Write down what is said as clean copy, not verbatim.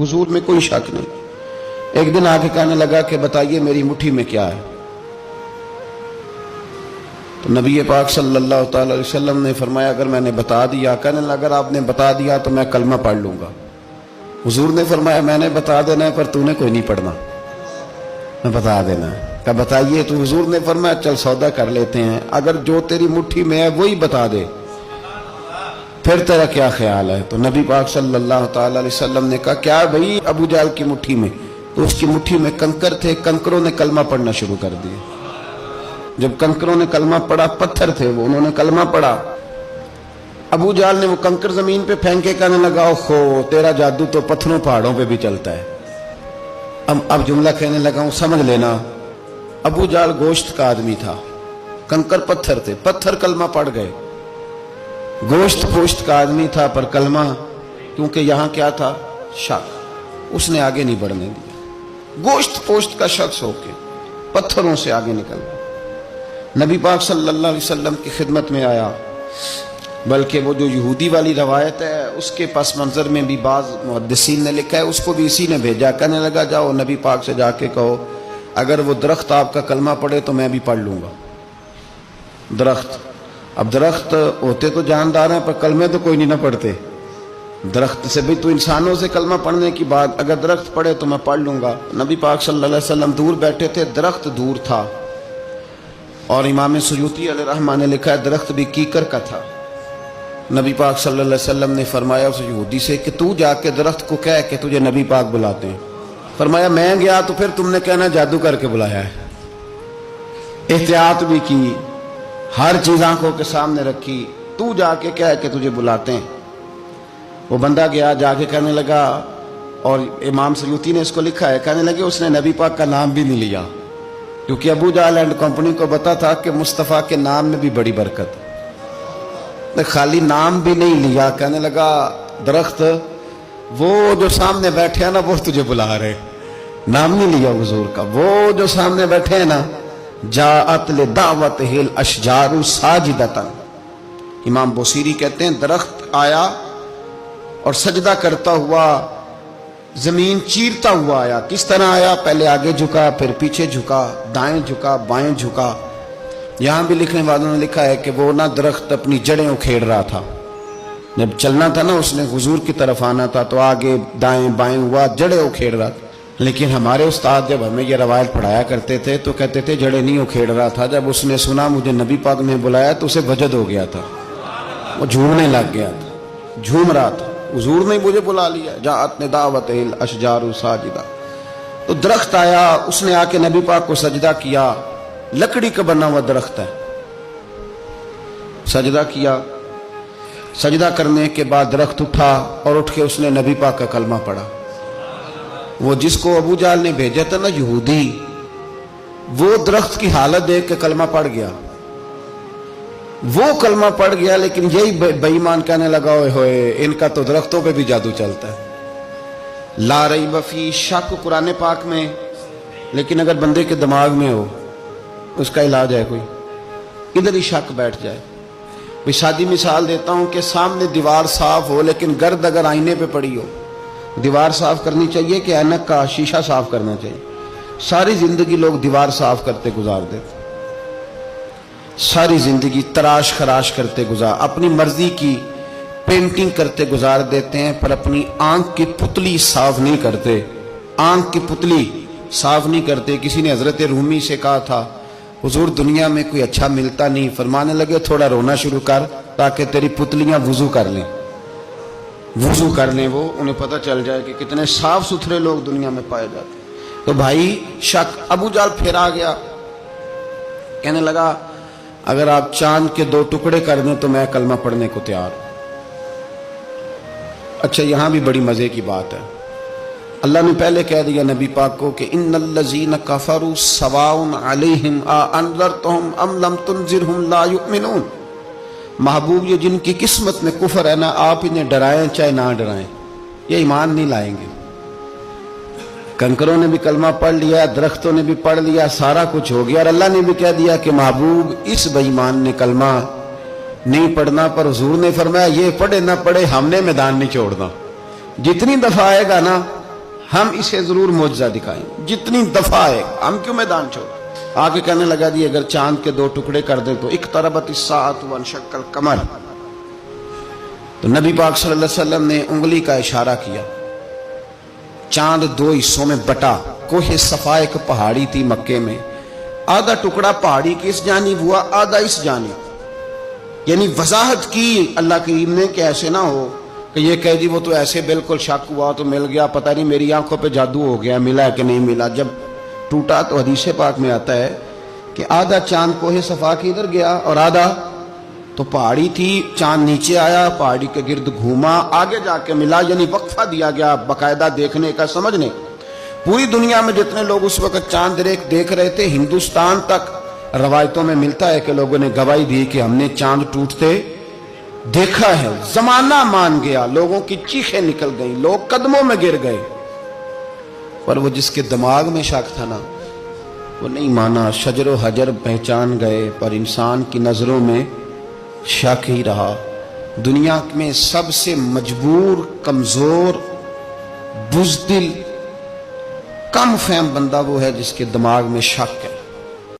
حضور میں کوئی شک نہیں. ایک دن آگے کہنے لگا کہ بتائیے میری مٹھی میں کیا ہے. تو نبی پاک صلی اللہ تعالی علیہ وسلم نے فرمایا اگر میں نے بتا دیا. کہنے لگا اگر آپ نے بتا دیا تو میں کلمہ پڑھ لوں گا. حضور نے فرمایا میں نے بتا دینا ہے پر تو نے کوئی نہیں پڑھنا, میں بتا دینا ہے. کہ بتائیے. تو حضور نے فرمایا چل سودا کر لیتے ہیں, اگر جو تیری مٹھی میں ہے وہی بتا دے پھر تیرا کیا خیال ہے. تو نبی پاک صلی اللہ تعالی علیہ وسلم نے کہا کیا بھائی ابو جہل کی مٹھی میں؟ تو اس کی مٹھی میں کنکر تھے, کنکروں نے کلمہ پڑھنا شروع کر دیا. جب کنکروں نے کلمہ پڑھا, پتھر تھے وہ, انہوں نے کلمہ پڑھا. ابو جہل نے وہ کنکر زمین پہ پھینکے کہنے لگا اوہو تیرا جادو تو پتھروں پہاڑوں پہ بھی چلتا ہے. اب جملہ کہنے لگا ہوں سمجھ لینا. ابو جہل گوشت کا آدمی تھا, کنکر پتھر تھے, پتھر کلمہ پڑھ گئے. گوشت پوشت کا آدمی تھا پر کلمہ, کیونکہ یہاں کیا تھا شک, اس نے آگے نہیں بڑھنے دیا. گوشت پوشت کا شخص ہو کے پتھروں سے آگے نکل گیا. نبی پاک صلی اللہ علیہ وسلم کی خدمت میں آیا. بلکہ وہ جو یہودی والی روایت ہے اس کے پس منظر میں بھی بعض محدثین نے لکھا ہے, اس کو بھی اسی نے بھیجا. کہنے لگا جاؤ نبی پاک سے جا کے کہو اگر وہ درخت آپ کا کلمہ پڑھے تو میں بھی پڑھ لوں گا. درخت, اب درخت ہوتے تو جاندار ہیں پر کلمے تو کوئی نہیں نہ پڑھتے. درخت سے بھی تو انسانوں سے کلمہ پڑھنے کی بات, اگر درخت پڑھے تو میں پڑھ لوں گا. نبی پاک صلی اللہ علیہ وسلم دور بیٹھے تھے, درخت دور تھا. اور امام سیوطی علیہ رحمہ نے لکھا ہے درخت بھی کیکر کا تھا. نبی پاک صلی اللہ علیہ وسلم نے فرمایا اس یہودی سے کہ تو جا کے درخت کو کہہ کہ تجھے نبی پاک بلاتے ہیں. فرمایا میں گیا تو پھر تم نے کہنا جادو کر کے بلایا ہے. احتیاط بھی کی, ہر چیز آنکھوں کے سامنے رکھی, تو جا کے کہہ کہ تجھے بلاتے ہیں. وہ بندہ گیا, جا کے کہنے لگا, اور امام سیوطی نے اس کو لکھا ہے, کہنے لگے اس نے نبی پاک کا نام بھی نہیں لیا, کیونکہ ابو جہل اینڈ کمپنی کو پتا تھا کہ مصطفیٰ کے نام میں بھی بڑی برکت. خالی نام بھی نہیں لیا. کہنے لگا درخت وہ جو سامنے بیٹھے ہیں نا وہ تجھے بلا رہے, نام نہیں لیا حضور کا. وہ جو سامنے بیٹھے ہیں نا جاءت لدعوتہ الاشجار ساجدۃ. امام بوصیری کہتے ہیں درخت آیا اور سجدہ کرتا ہوا, زمین چیرتا ہوا آیا. کس طرح آیا؟ پہلے آگے جھکا, پھر پیچھے جھکا, دائیں جھکا, بائیں جھکا. یہاں بھی لکھنے والوں نے لکھا ہے کہ وہ نہ درخت اپنی جڑیں اکھیڑ رہا تھا. جب چلنا تھا نا اس نے حضور کی طرف آنا تھا تو آگے دائیں بائیں ہوا, جڑیں اکھیڑ رہا تھا. لیکن ہمارے استاد جب ہمیں یہ روایت پڑھایا کرتے تھے تو کہتے تھے جڑیں نہیں اکھیڑ رہا تھا. جب اس نے سنا مجھے نبی پاک نے بلایا تو اسے وجد ہو گیا تھا, وہ جھومنے لگ گیا تھا, جھوم رہا تھا. حضور نے مجھے بلا لیا, جاءت لدعوتہ الاشجار ساجدۃ. تو درخت آیا, اس نے آ کے نبی پاک کو سجدہ کیا. لکڑی کا بنا ہوا درخت ہے, سجدہ کیا. سجدہ کرنے کے بعد درخت اٹھا اور اٹھ کے اس نے نبی پاک کا کلمہ پڑھا. وہ جس کو ابو جہل نے بھیجا تھا نا یہودی, وہ درخت کی حالت دیکھ کے کلمہ پڑھ گیا. وہ کلمہ پڑھ گیا, لیکن یہی بے ایمان کہنے لگا ہوئے ہوئے ان کا تو درختوں پہ بھی جادو چلتا ہے. لا ریب فی, شک قرآن پاک میں, لیکن اگر بندے کے دماغ میں ہو اس کا علاج ہے کوئی, ادھر ہی شک بیٹھ جائے. بھی سادی مثال دیتا ہوں کہ سامنے دیوار صاف ہو لیکن گرد اگر آئینے پہ پڑی ہو, دیوار صاف کرنی چاہیے کہ اینک کا شیشہ صاف کرنا چاہیے؟ ساری زندگی لوگ دیوار صاف کرتے گزار دیتے, ساری زندگی تراش خراش کرتے گزار, اپنی مرضی کی پینٹنگ کرتے گزار دیتے ہیں, پر اپنی آنکھ کی پتلی صاف نہیں کرتے. آنکھ کی پتلی صاف نہیں کرتے. کسی نے حضرت رومی سے کہا تھا حضور دنیا میں کوئی اچھا ملتا نہیں. فرمانے لگے تھوڑا رونا شروع کر تاکہ تیری پتلیاں وضو کر لیں, وضو کر لیں. وہ انہیں پتہ چل جائے کہ کتنے صاف ستھرے لوگ دنیا میں پائے جاتے. تو بھائی شک. ابو جہل پھر آ گیا, کہنے لگا اگر آپ چاند کے 2 ٹکڑے کر دیں تو میں کلمہ پڑھنے کو تیار ہوں. اچھا یہاں بھی بڑی مزے کی بات ہے. اللہ نے پہلے کہہ دیا نبی پاک کو کہ ان الذین کفروا سواء علیہم انذرتہم ام لم تنذرہم لا یؤمنون. محبوب یہ جن کی قسمت میں کفر ہے نا, آپ انہیں ڈرائیں چاہے نہ ڈرائیں, یہ ایمان نہیں لائیں گے. کنکروں نے بھی کلمہ پڑھ لیا, درختوں نے بھی پڑھ لیا, سارا کچھ ہو گیا, اور اللہ نے بھی کہہ دیا کہ محبوب اس بے ایمان نے کلمہ نہیں پڑھنا. پر حضور نے فرمایا یہ پڑھے نہ پڑھے ہم نے میدان نہیں چھوڑنا. جتنی دفعہ آئے گا نا ہم اسے ضرور معجزہ دکھائیں، جتنی دفعہ ہے، ہم کیوں میدان چھوڑ؟ آگے کہنے لگا جی اگر چاند کے 2 ٹکڑے کر دیں تو اقتربت الساعۃ وانشق القمر، تو نبی پاک صلی اللہ علیہ وسلم نے انگلی کا اشارہ کیا، چاند 2 حصوں میں بٹا۔ کوہ صفا ایک پہاڑی تھی مکے میں، آدھا ٹکڑا پہاڑی کی اس جانب ہوا، آدھا اس جانب، یعنی وضاحت کی اللہ کریم نے کہ ایسے نہ ہو کہ یہ کہہ دی وہ تو ایسے بالکل شک ہوا تو مل گیا، پتہ نہیں میری آنکھوں پہ جادو ہو گیا، ملا ہے کہ نہیں ملا۔ جب ٹوٹا تو حدیث پاک میں آتا ہے کہ آدھا چاند کوہ صفا کی ادھر گیا اور آدھا تو پہاڑی تھی، چاند نیچے آیا، پہاڑی کے گرد گھوما، آگے جا کے ملا، یعنی وقفہ دیا گیا باقاعدہ دیکھنے کا، سمجھنے۔ پوری دنیا میں جتنے لوگ اس وقت چاند دیکھ رہے تھے، ہندوستان تک روایتوں میں ملتا ہے کہ لوگوں نے گواہی دی کہ ہم نے چاند ٹوٹتے دیکھا ہے۔ زمانہ مان گیا، لوگوں کی چیخیں نکل گئیں، لوگ قدموں میں گر گئے، پر وہ جس کے دماغ میں شک تھا نا وہ نہیں مانا۔ شجر و حجر پہچان گئے پر انسان کی نظروں میں شک ہی رہا۔ دنیا میں سب سے مجبور، کمزور، بزدل، کم فہم بندہ وہ ہے جس کے دماغ میں شک ہے۔